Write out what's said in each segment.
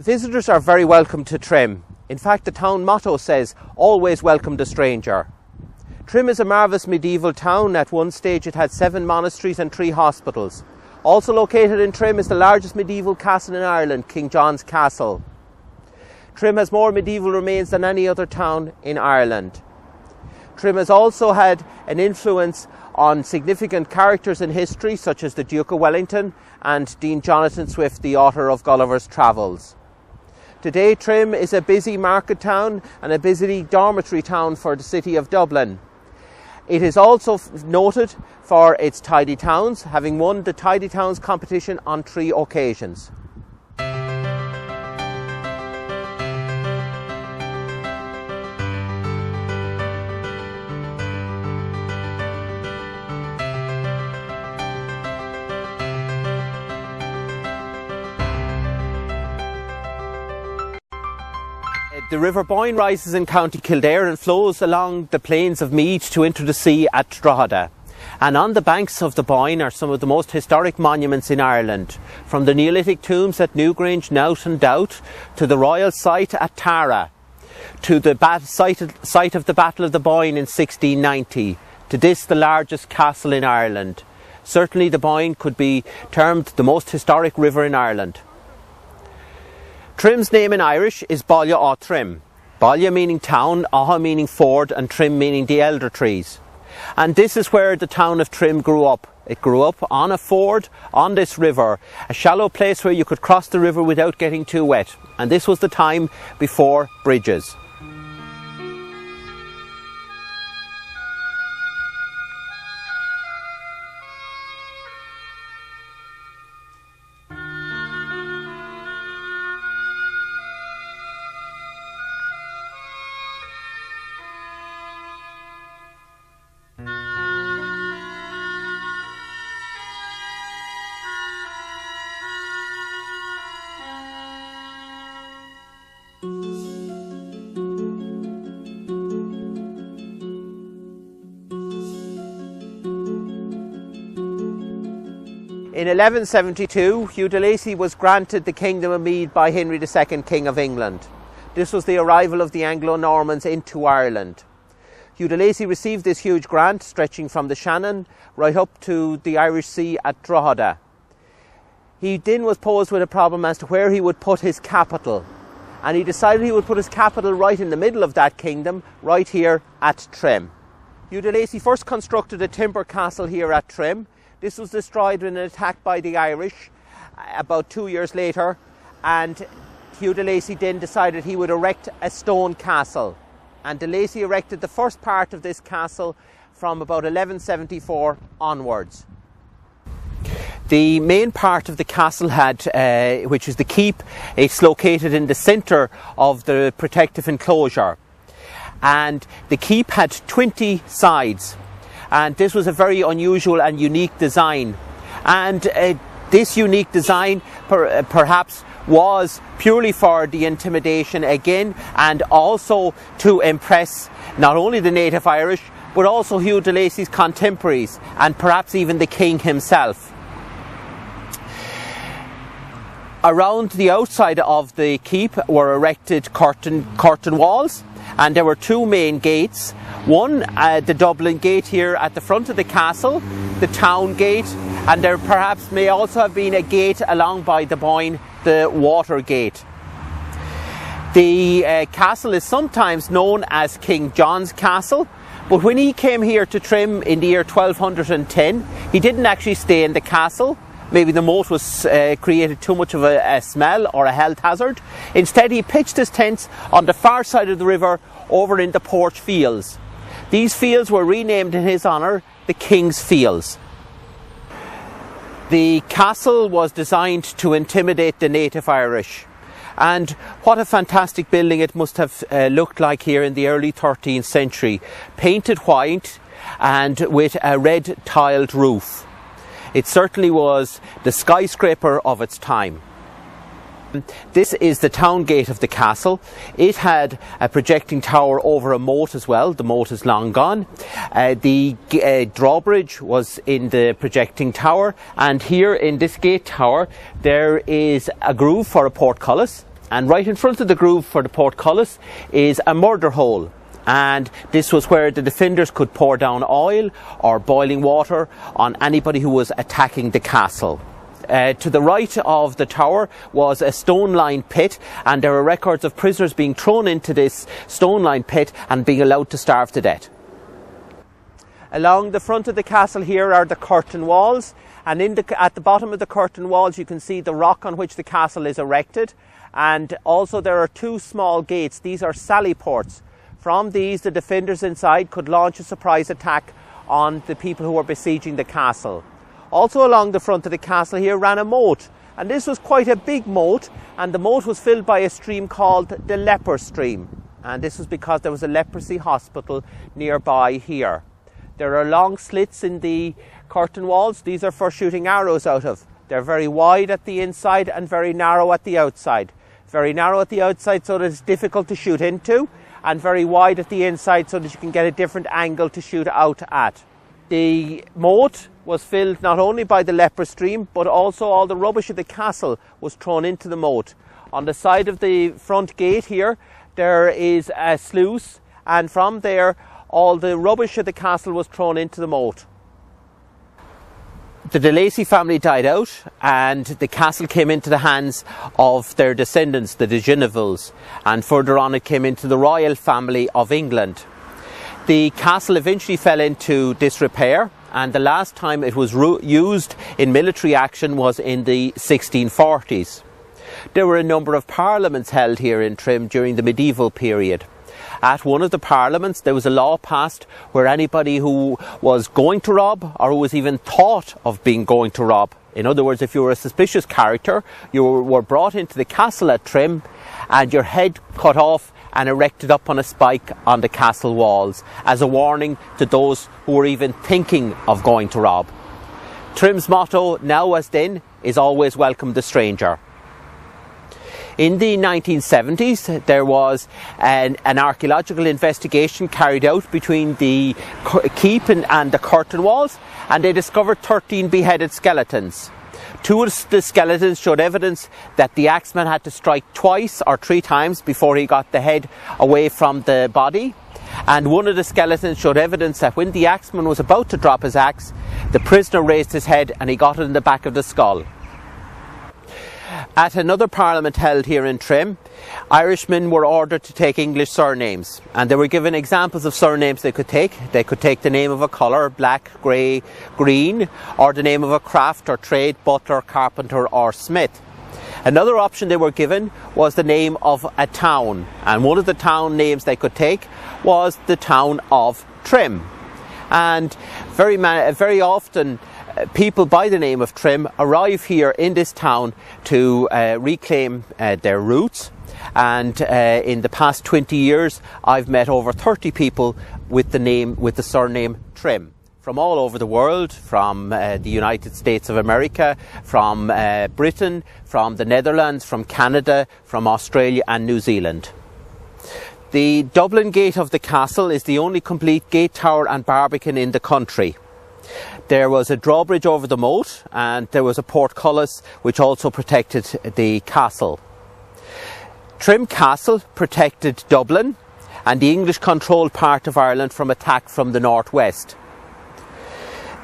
Visitors are very welcome to Trim. In fact, the town motto says, "Always welcome the stranger." Trim is a marvellous medieval town. At one stage it had 7 monasteries and 3 hospitals. Also located in Trim is the largest medieval castle in Ireland, King John's Castle. Trim has more medieval remains than any other town in Ireland. Trim has also had an influence on significant characters in history, such as the Duke of Wellington and Dean Jonathan Swift, the author of Gulliver's Travels. Today, Trim is a busy market town and a busy dormitory town for the city of Dublin. It is also noted for its tidy towns, having won the Tidy Towns competition on 3 occasions. The River Boyne rises in County Kildare and flows along the plains of Meath to enter the sea at Drogheda. And on the banks of the Boyne are some of the most historic monuments in Ireland, from the Neolithic tombs at Newgrange, Nowt and Doubt, to the royal site at Tara, to the site of the Battle of the Boyne in 1690, to this, the largest castle in Ireland. Certainly the Boyne could be termed the most historic river in Ireland. Trim's name in Irish is Baile Átha Trim. Baile meaning town, Átha meaning ford, and Trim meaning the elder trees. And this is where the town of Trim grew up. It grew up on a ford on this river, a shallow place where you could cross the river without getting too wet. And this was the time before bridges. In 1172, Hugh de Lacy was granted the Kingdom of Meath by Henry II, King of England. This was the arrival of the Anglo-Normans into Ireland. Hugh de Lacy received this huge grant, stretching from the Shannon right up to the Irish Sea at Drogheda. He then was posed with a problem as to where he would put his capital. And he decided he would put his capital right in the middle of that kingdom, right here at Trim. Hugh de Lacy first constructed a timber castle here at Trim. This was destroyed in an attack by the Irish about 2 years later, and Hugh de Lacy then decided he would erect a stone castle. And de Lacy erected the first part of this castle from about 1174 onwards. The main part of the castle had, which is the keep, it's located in the centre of the protective enclosure. And the keep had 20 sides. And this was a very unusual and unique design. And this unique design perhaps was purely for the intimidation again, and also to impress not only the native Irish, but also Hugh de Lacy's contemporaries, and perhaps even the king himself. Around the outside of the keep were erected curtain walls, and there were 2 main gates. One, the Dublin Gate here at the front of the castle, the Town Gate, and there perhaps may also have been a gate along by the Boyne, the Water Gate. The castle is sometimes known as King John's Castle, but when he came here to Trim in the year 1210, he didn't actually stay in the castle. Maybe the moat was created too much of a smell or a health hazard. Instead, he pitched his tents on the far side of the river over in the Porch Fields. These fields were renamed in his honour the King's Fields. The castle was designed to intimidate the native Irish. And what a fantastic building it must have looked like here in the early 13th century. Painted white and with a red tiled roof. It certainly was the skyscraper of its time. This is the town gate of the castle. It had a projecting tower over a moat as well. The moat is long gone. The drawbridge was in the projecting tower, and here in this gate tower there is a groove for a portcullis. And right in front of the groove for the portcullis is a murder hole. And this was where the defenders could pour down oil or boiling water on anybody who was attacking the castle. To the right of the tower was a stone-lined pit, and there are records of prisoners being thrown into this stone-lined pit and being allowed to starve to death. Along the front of the castle here are the curtain walls, and at the bottom of the curtain walls you can see the rock on which the castle is erected, and also there are two small gates. These are sally ports. From these, the defenders inside could launch a surprise attack on the people who were besieging the castle. Also along the front of the castle here ran a moat, and this was quite a big moat, and the moat was filled by a stream called the Leper Stream, and this was because there was a leprosy hospital nearby here. There are long slits in the curtain walls. These are for shooting arrows out of. They're very wide at the inside and very narrow at the outside. Very narrow at the outside so that it's difficult to shoot into, and very wide at the inside so that you can get a different angle to shoot out at. The moat was filled not only by the leper stream, but also all the rubbish of the castle was thrown into the moat. On the side of the front gate here, there is a sluice, and from there all the rubbish of the castle was thrown into the moat. The de Lacy family died out, and the castle came into the hands of their descendants, the de Genevils, and further on it came into the royal family of England. The castle eventually fell into disrepair, and the last time it was used in military action was in the 1640s. There were a number of parliaments held here in Trim during the medieval period. At one of the parliaments there was a law passed where anybody who was going to rob, or who was even thought of going to rob, in other words, if you were a suspicious character, you were brought into the castle at Trim and your head cut off and erected up on a spike on the castle walls as a warning to those who were even thinking of going to rob. Trim's motto, now as then, is always welcome the stranger. In the 1970s, there was an archaeological investigation carried out between the keep and the curtain walls, and they discovered 13 beheaded skeletons. Two of the skeletons showed evidence that the axeman had to strike twice or three times before he got the head away from the body. And one of the skeletons showed evidence that when the axeman was about to drop his axe, the prisoner raised his head and he got it in the back of the skull. At another parliament held here in Trim, Irishmen were ordered to take English surnames, and they were given examples of surnames they could take. They could take the name of a colour, black, grey, green, or the name of a craft or trade, butler, carpenter or smith. Another option they were given was the name of a town, and one of the town names they could take was the town of Trim. And very often people by the name of Trim arrive here in this town to reclaim their roots, and in the past 20 years I've met over 30 people with the surname Trim from all over the world, from the United States of America, from Britain, from the Netherlands, from Canada, from Australia and New Zealand. The Dublin Gate of the castle is the only complete gate tower and barbican in the country. There was a drawbridge over the moat, and there was a portcullis which also protected the castle. Trim Castle protected Dublin and the English controlled part of Ireland from attack from the northwest.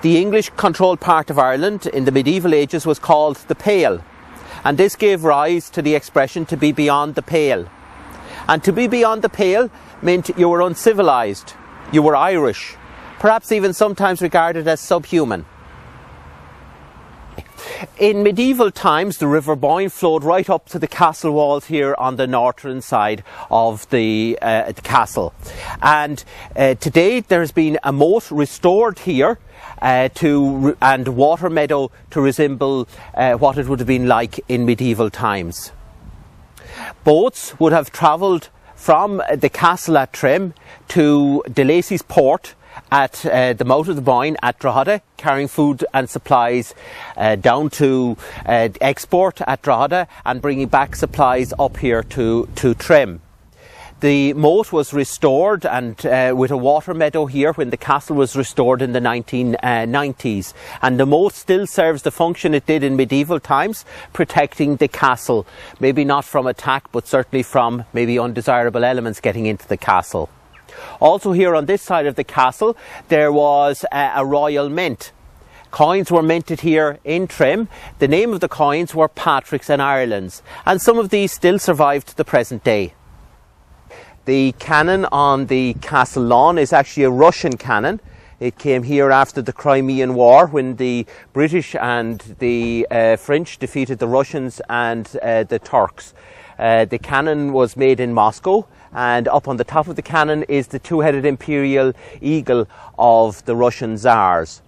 The English controlled part of Ireland in the medieval ages was called the Pale, and this gave rise to the expression to be beyond the pale. And to be beyond the pale meant you were uncivilized, you were Irish, perhaps even sometimes regarded as subhuman. In medieval times, the River Boyne flowed right up to the castle walls here on the northern side of the castle. And today there has been a moat restored here and water meadow to resemble what it would have been like in medieval times. Boats would have travelled from the castle at Trim to de Lacy's port at the mouth of the Boyne at Drogheda, carrying food and supplies down to export at Drogheda and bringing back supplies up here to Trim. The moat was restored, and with a water meadow here when the castle was restored in the 1990s. And the moat still serves the function it did in medieval times, protecting the castle. Maybe not from attack, but certainly from maybe undesirable elements getting into the castle. Also here on this side of the castle, there was a royal mint. Coins were minted here in Trim. The name of the coins were Patrick's and Ireland's, and some of these still survive to the present day. The cannon on the castle lawn is actually a Russian cannon. It came here after the Crimean War, when the British and the French defeated the Russians and the Turks. The cannon was made in Moscow, and up on the top of the cannon is the two-headed imperial eagle of the Russian Tsars.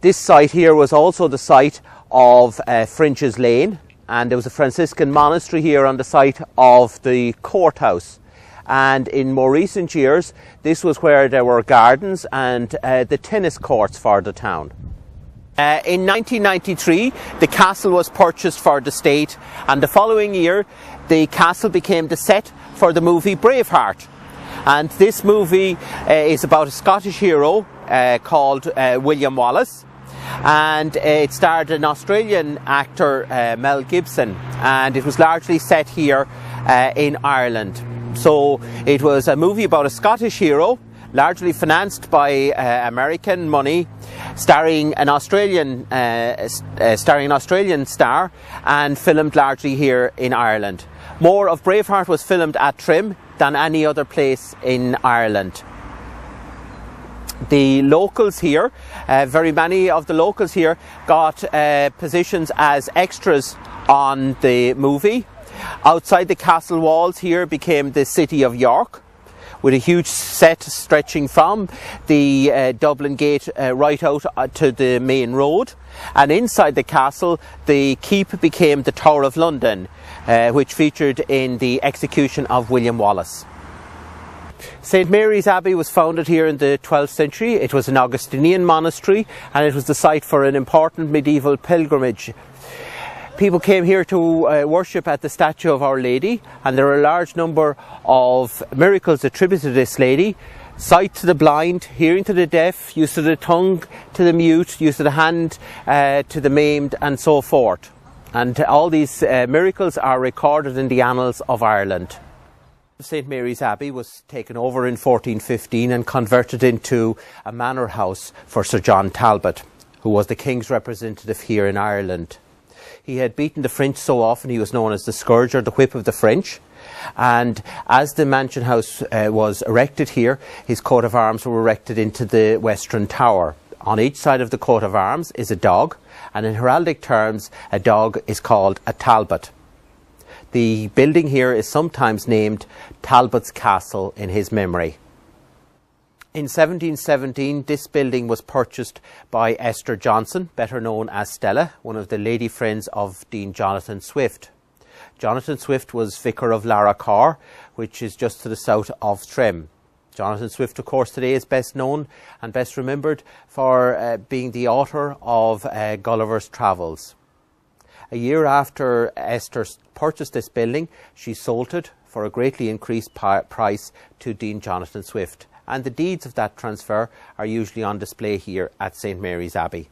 This site here was also the site of French's Lane, and there was a Franciscan monastery here on the site of the courthouse. And in more recent years, this was where there were gardens and the tennis courts for the town. In 1993, the castle was purchased for the state, and the following year, the castle became the set for the movie Braveheart. And this movie is about a Scottish hero called William Wallace. And it starred an Australian actor, Mel Gibson, and it was largely set here in Ireland. So it was a movie about a Scottish hero, largely financed by American money, starring an Australian star, and filmed largely here in Ireland. More of Braveheart was filmed at Trim than any other place in Ireland. The locals here, very many of the locals here got positions as extras on the movie. Outside the castle walls here became the city of York, with a huge set stretching from the Dublin Gate right out to the main road. And inside the castle, the keep became the Tower of London, which featured in the execution of William Wallace. St Mary's Abbey was founded here in the 12th century. It was an Augustinian monastery, and it was the site for an important medieval pilgrimage. People came here to worship at the statue of Our Lady, and there are a large number of miracles attributed to this lady. Sight to the blind, hearing to the deaf, use of the tongue to the mute, use of the hand to the maimed, and so forth. And all these miracles are recorded in the annals of Ireland. St Mary's Abbey was taken over in 1415 and converted into a manor house for Sir John Talbot, who was the King's representative here in Ireland. He had beaten the French so often he was known as the Scourge, or the Whip of the French. And as the mansion house was erected here, his coat of arms were erected into the western tower. On each side of the coat of arms is a dog, and in heraldic terms, a dog is called a Talbot. The building here is sometimes named Talbot's Castle in his memory. In 1717, this building was purchased by Esther Johnson, better known as Stella, one of the lady friends of Dean Jonathan Swift. Jonathan Swift was Vicar of Larracar, which is just to the south of Trim. Jonathan Swift, of course, today is best known and best remembered for being the author of Gulliver's Travels. A year after Esther purchased this building, she sold it for a greatly increased price to Dean Jonathan Swift, and the deeds of that transfer are usually on display here at St Mary's Abbey.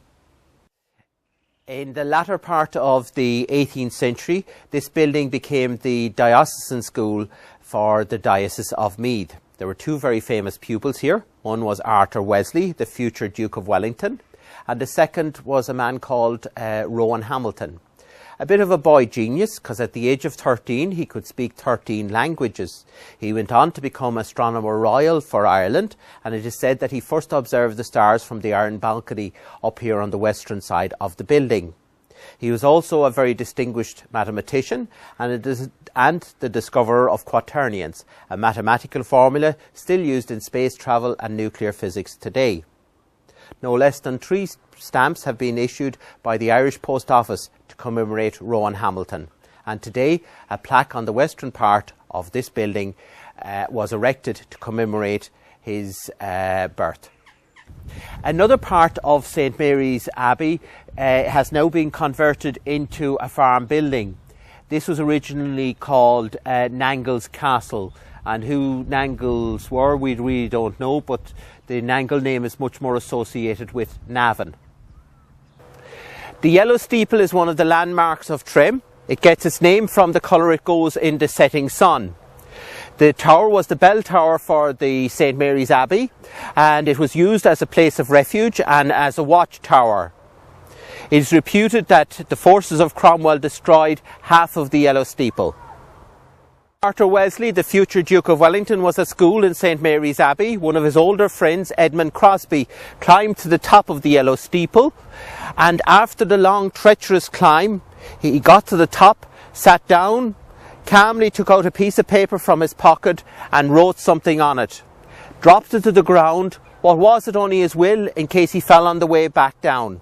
In the latter part of the 18th century, this building became the diocesan school for the Diocese of Meath. There were two very famous pupils here. One was Arthur Wesley, the future Duke of Wellington, and the second was a man called Rowan Hamilton. A bit of a boy genius, because at the age of 13 he could speak 13 languages. He went on to become Astronomer Royal for Ireland, and it is said that he first observed the stars from the iron balcony up here on the western side of the building. He was also a very distinguished mathematician and the discoverer of quaternions, a mathematical formula still used in space travel and nuclear physics today. No less than 3 stamps have been issued by the Irish Post Office to commemorate Rowan Hamilton, and today a plaque on the western part of this building was erected to commemorate his birth. Another part of St Mary's Abbey has now been converted into a farm building. This was originally called Nangles Castle, and who Nangles were we really don't know, but the Nangle name is much more associated with Navan. The yellow steeple is one of the landmarks of Trim. It gets its name from the colour it goes in the setting sun. The tower was the bell tower for the St Mary's Abbey, and it was used as a place of refuge and as a watchtower. It is reputed that the forces of Cromwell destroyed half of the yellow steeple. Arthur Wesley, the future Duke of Wellington, was at school in St Mary's Abbey. One of his older friends, Edmund Crosby, climbed to the top of the yellow steeple, and after the long treacherous climb, he got to the top, sat down, calmly took out a piece of paper from his pocket and wrote something on it. Dropped it to the ground. What was it? Only his will, in case he fell on the way back down.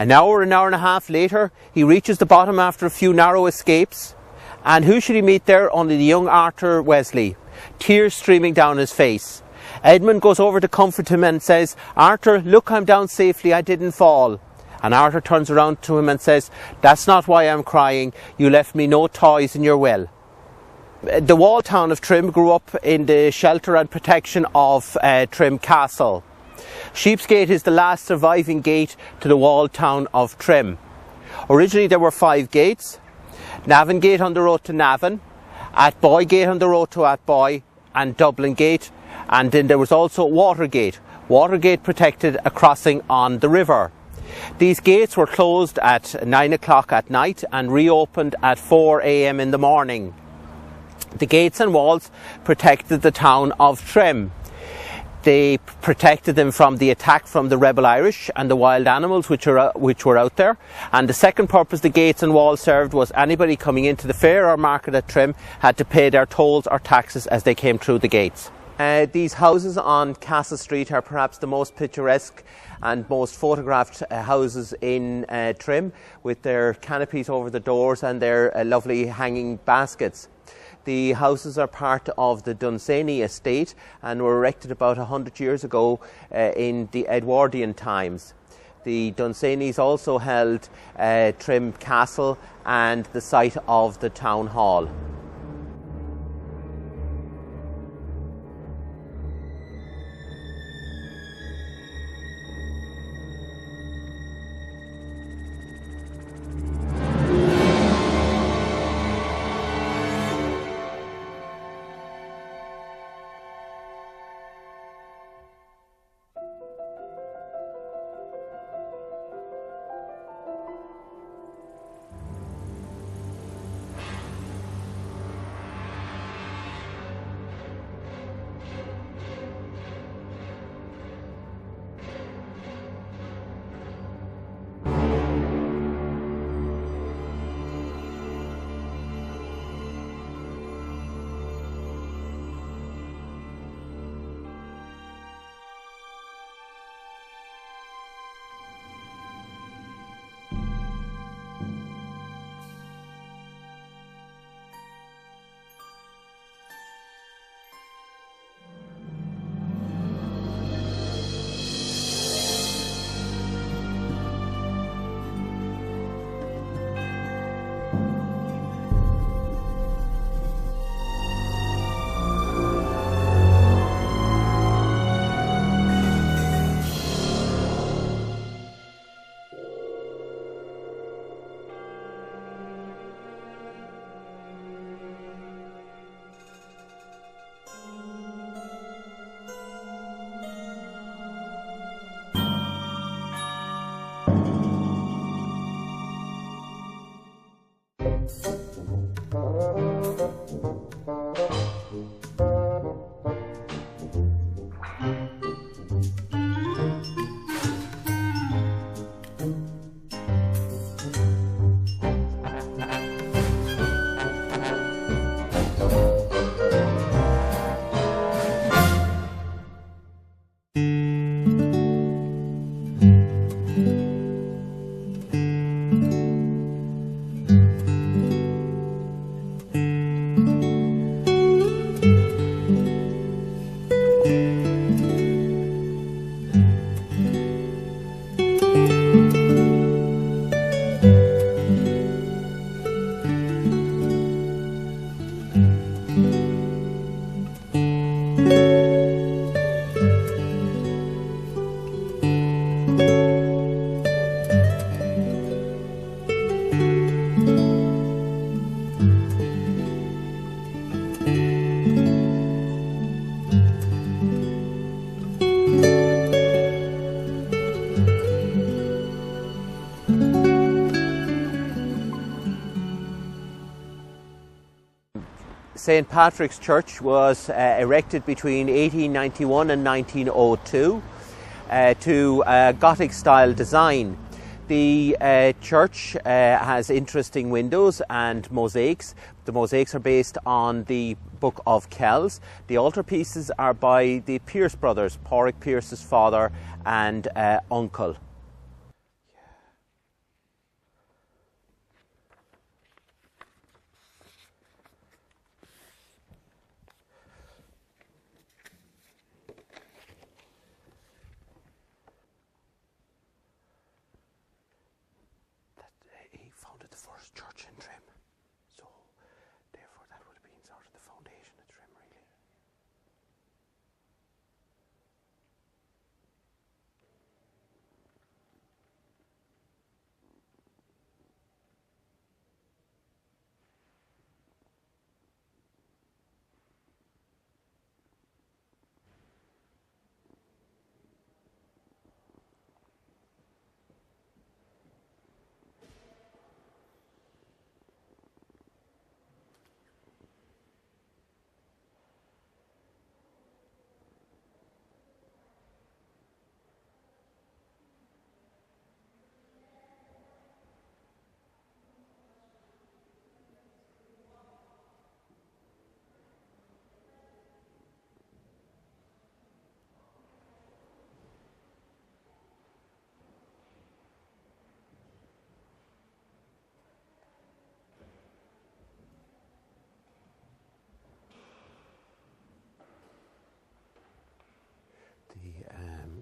An hour and a half later, he reaches the bottom after a few narrow escapes. And who should he meet there? Only the young Arthur Wesley, tears streaming down his face. Edmund goes over to comfort him and says, "Arthur, look, I'm down safely, I didn't fall." And Arthur turns around to him and says, "That's not why I'm crying, you left me no toys in your well." The walled town of Trim grew up in the shelter and protection of Trim Castle. Sheepsgate is the last surviving gate to the walled town of Trim. Originally there were 5 gates. Navan Gate on the road to Navan, Athboy Gate on the road to Athboy, and Dublin Gate, and then there was also Watergate. Watergate protected a crossing on the river. These gates were closed at 9 o'clock at night and reopened at 4 a.m. in the morning. The gates and walls protected the town of Trim. They protected them from the attack from the rebel Irish and the wild animals which were out there. And the second purpose the gates and walls served was anybody coming into the fair or market at Trim had to pay their tolls or taxes as they came through the gates. These houses on Castle Street are perhaps the most picturesque and most photographed houses in Trim, with their canopies over the doors and their lovely hanging baskets. The houses are part of the Dunsany estate and were erected about 100 years ago in the Edwardian times. The Dunsanys also held Trim Castle and the site of the town hall. St. Patrick's Church was erected between 1891 and 1902 to Gothic style design. The church has interesting windows and mosaics. The mosaics are based on the Book of Kells. The altarpieces are by the Pearse brothers, Pádraig Pearse's father and uncle. He founded the first church in Trim, so therefore that would have been sort of the foundation of Trim, really.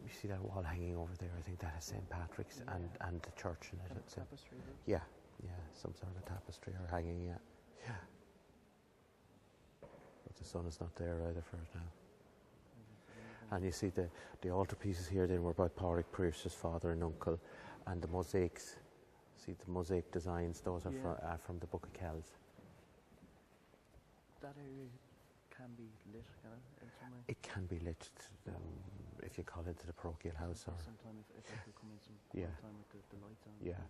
You see that wall hanging over there? I think that is St. Patrick's and the church in it. And tapestry. Yeah, some sort of tapestry or hanging, yeah. But the sun is not there either for it now. And you see the altar pieces here then were by Pádraig Pearse's father and uncle, and the mosaics. See the mosaic designs; those are from the Book of Kells. That area can be lit, can it? In some way? It can be lit if you call it the parochial house, or sometime if I could come in some time with the lights on. Yeah.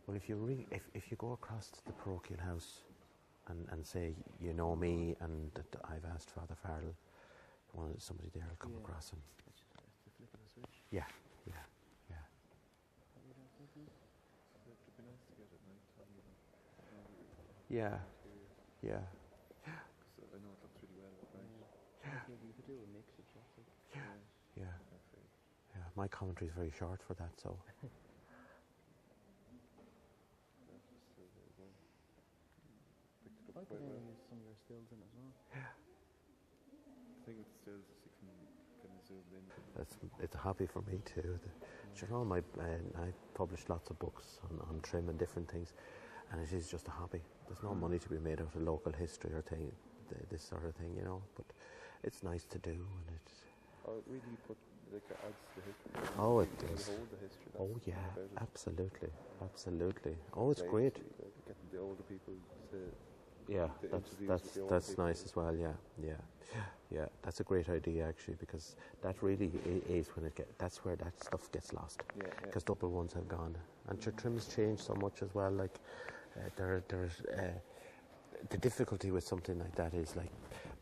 Well, if you go across to the parochial house and say, you know me, and that I've asked Father Farrell, somebody there will come across and. It's the flip of the switch. Yeah. Yeah. I know it looks really well at night. You could do a mix of traffic. Yeah. My commentary is very short for that, so. I could use some of your stills in as well. I think with the stills you can kind of zoom in. It's a hobby for me too. You know, I published lots of books on Trim and different things, and it is just a hobby. There's no money to be made out of local history or this sort of thing, you know. But it's nice to do, and it's. Oh, it really adds to the history. Oh, it does. Hold the history. Oh yeah, absolutely. Oh, it's great. Getting the older people to. Yeah, that's nice as well. Yeah. That's a great idea actually, because that really is that's where that stuff gets lost. Because double ones have gone, and Trim's changed so much as well. Like there's the difficulty with something like that is like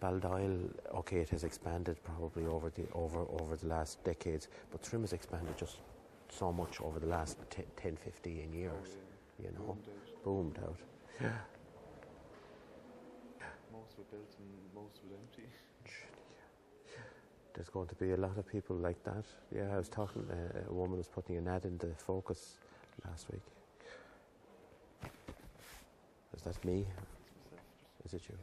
Baldoyle. Okay, it has expanded probably over the last decades, but Trim has expanded just so much over the last 10, 15 years. You know, boomed out. Yeah. Most were built and most were empty. There's going to be a lot of people like that. Yeah, I was talking, a woman was putting an ad in the Focus last week. Is that me? Is it you?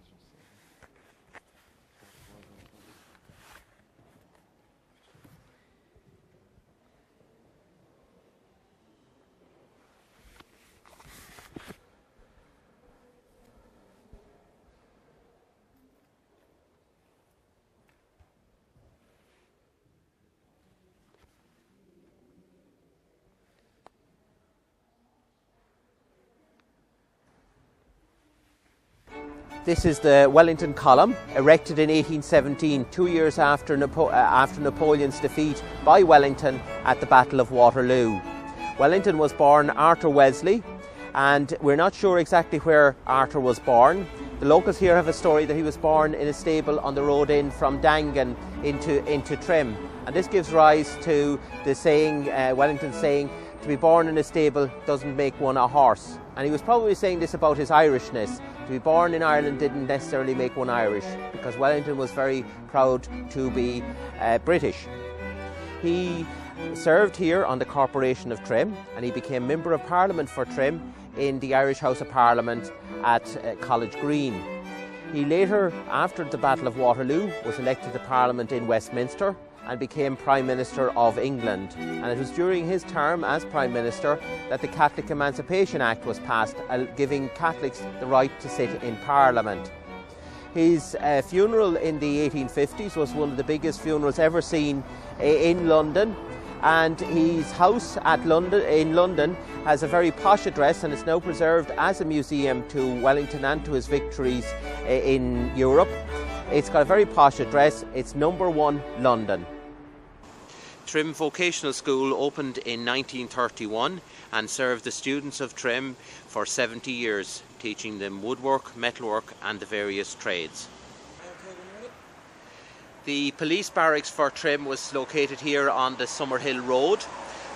This is the Wellington Column, erected in 1817, 2 years after Napoleon's defeat by Wellington at the Battle of Waterloo. Wellington was born Arthur Wesley, and we're not sure exactly where Arthur was born. The locals here have a story that he was born in a stable on the road in from Dangan into Trim, and this gives rise to the saying, Wellington's saying, to be born in a stable doesn't make one a horse. And he was probably saying this about his Irishness. To be born in Ireland didn't necessarily make one Irish, because Wellington was very proud to be British. He served here on the Corporation of Trim, and he became Member of Parliament for Trim in the Irish House of Parliament at College Green. He later, after the Battle of Waterloo, was elected to Parliament in Westminster and became Prime Minister of England. And it was during his term as Prime Minister that the Catholic Emancipation Act was passed, giving Catholics the right to sit in Parliament. His funeral in the 1850s was one of the biggest funerals ever seen in London, and his house in London has a very posh address, and it's now preserved as a museum to Wellington and to his victories in Europe. It's got a very posh address. It's number 1 London. Trim Vocational School opened in 1931 and served the students of Trim for 70 years, teaching them woodwork, metalwork and the various trades. The police barracks for Trim was located here on the Summerhill Road.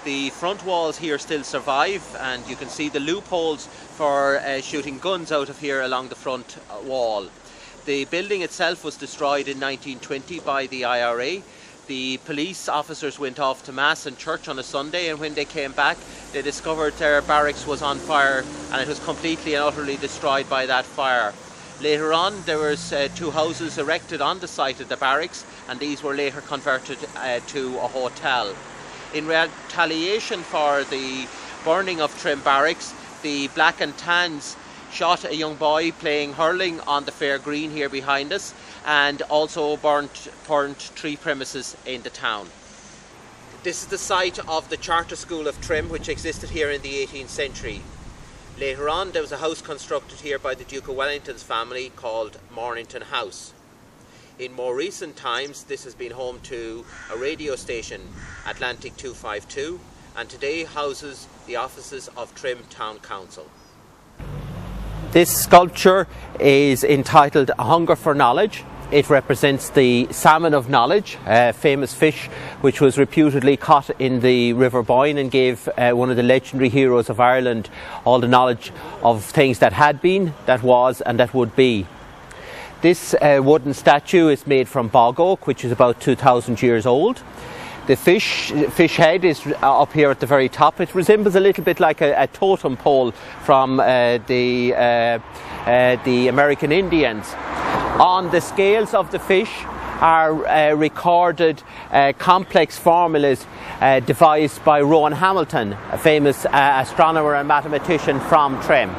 The front walls here still survive, and you can see the loopholes for shooting guns out of here along the front wall. The building itself was destroyed in 1920 by the IRA. The police officers went off to Mass and church on a Sunday, and when they came back they discovered their barracks was on fire, and it was completely and utterly destroyed by that fire. Later on there was 2 houses erected on the site of the barracks, and these were later converted to a hotel. In retaliation for the burning of Trim Barracks, the Black and Tans shot a young boy playing hurling on the fair green here behind us, and also burnt 3 premises in the town. This is the site of the Charter School of Trim, which existed here in the 18th century. Later on there was a house constructed here by the Duke of Wellington's family called Mornington House. In more recent times this has been home to a radio station, Atlantic 252, and today houses the offices of Trim Town Council. This sculpture is entitled A Hunger for Knowledge. It represents the salmon of knowledge, a famous fish which was reputedly caught in the River Boyne and gave one of the legendary heroes of Ireland all the knowledge of things that had been, that was and that would be. This wooden statue is made from bog oak, which is about 2,000 years old. The fish head is up here at the very top. It resembles a little bit like a totem pole from the American Indians. On the scales of the fish are recorded complex formulas devised by Rowan Hamilton, a famous astronomer and mathematician from Trim.